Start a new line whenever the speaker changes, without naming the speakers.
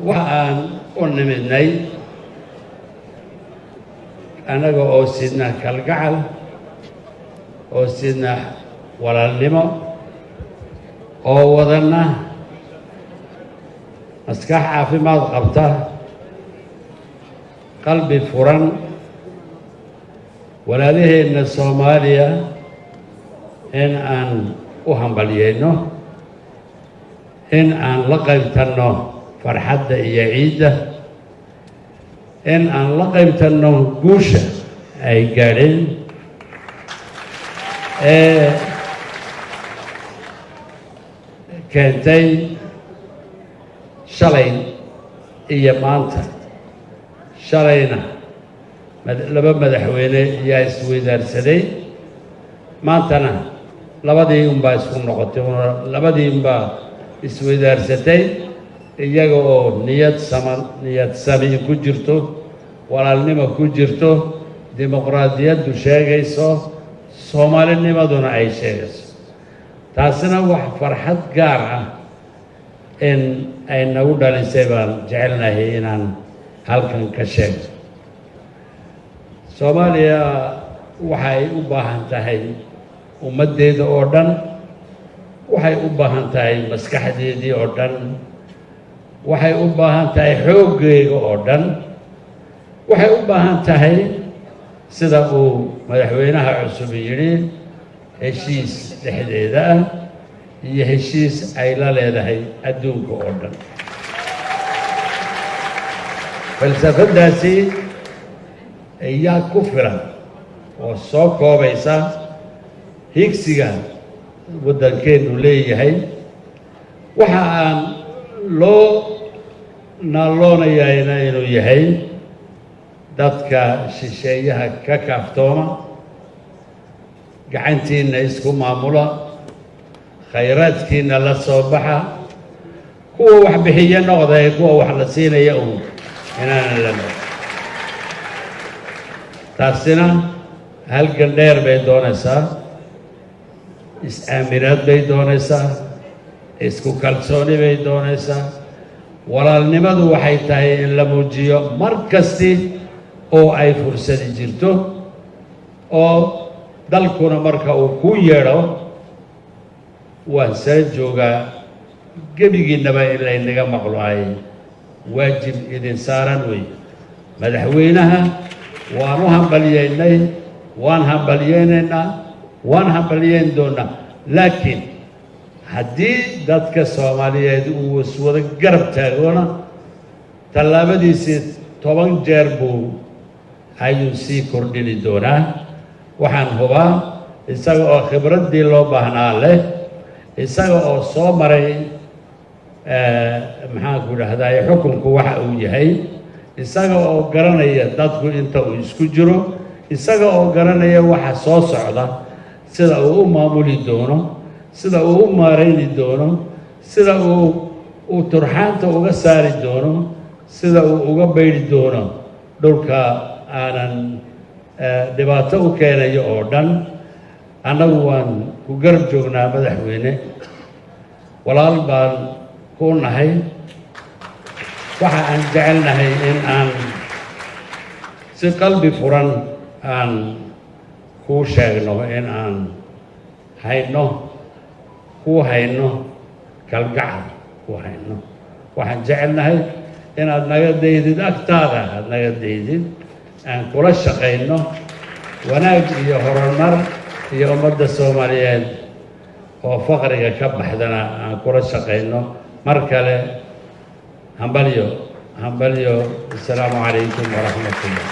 waxaan u nimidnay annaga oo sidna kalgacal oo sidna walaalnimo oo wadana maskax caafimaad qabta qalbi furan walaalaheenna Soomaaliya in aan u hambalyeeno in aan la qaybtanno farxadda iyo ciidda in aan la qaybtanno guusha ay gaadheen keentay shalay iyo maanta shalayna laba madaxweyne ayaa isweydaarsaday maantana labadii unbaa isku noqotay labadii unbaa isweydaarsatay iyaga oo niyad sami ku jirto walaalnimo ku jirto dimuqraadiyaddu sheegayso soomaalinimaduna ay sheegayso taasina wax farxad gaar ah in ay nagu dhalisay baan jecelnahay inaan halkan ka sheego Soomaaliya waxay u baahan tahay ummaddeeda oo dhan waxay u baahan tahay maskaxdeedii oo dhan waxay u baahan tahay xooggeega oo dhan waxay u baahan tahay sida uu madaxweynaha cusub yidhi heshiis dhexdeeda ah iyo heshiis ay la leedahay adduunka oo dhan falsafadaasi ayaa ku filan oo soo koobaysa higsiga waddankeenu leeyahay waxa aan loo naalloonayayna inuu yahay dadka shisheeyaha ka kaaftooma gacantiinna isku maamula khayraadkiinna la soo baxa kuwa wax bixiya noqday kuwa wax la siinaya uun inaanan la noqon taasina halgan dheer bay doonaysaa is-aaminaad bay doonaysaa isku kalsooni bay doonaysaa walaalnimadu waxay tahay in la muujiyo mar kasti oo ay fursadi jirto oo dalkuna marka uu ku yeedho waan sala joogaa gebigiinnaba in laynaga maqlo ay waajib idin saaran wey madaxweynaha waan u hambalyeynay waan hambalyeynaynaa waan hambalyeyn doonaa laakiin haddii dadka Soomaaliyeed uu iswada garab taagona tallaabadiisii 10 jeer buu ayuu sii kordhini doonaa waxaan hubaa isaga oo khibraddii loo baahnaa leh isaga oo soo maray maxaan ku dhahdaa xukunku waxa uu yahay isaga oo garanaya dadku inta uu isku jiro isaga oo garanaya waxa soo socda sida uu u maamuli doono sida uu u maarayni doono sida uu turxaanta uga saari doono sida uu uga bayri doono dhulka aanan dhibaato u keenayo oo dhan annagu waan ku garab joognaa madaxweyne walaal baan ku nahay waxa aan jecelnahay in aan si qalbi furan aan kuu sheegno in aan hayno kalgacal ku hayno waxaan jecelnahay inaad naga daydid agtaada aad naga daydid aan kula shaqayno wanaag iyo horumar iyo ummadda Soomaaliyeed oo faqriga ka baxdana aan kula shaqayno mar kale hambalyo assalaamu calaykum waraxmatullaah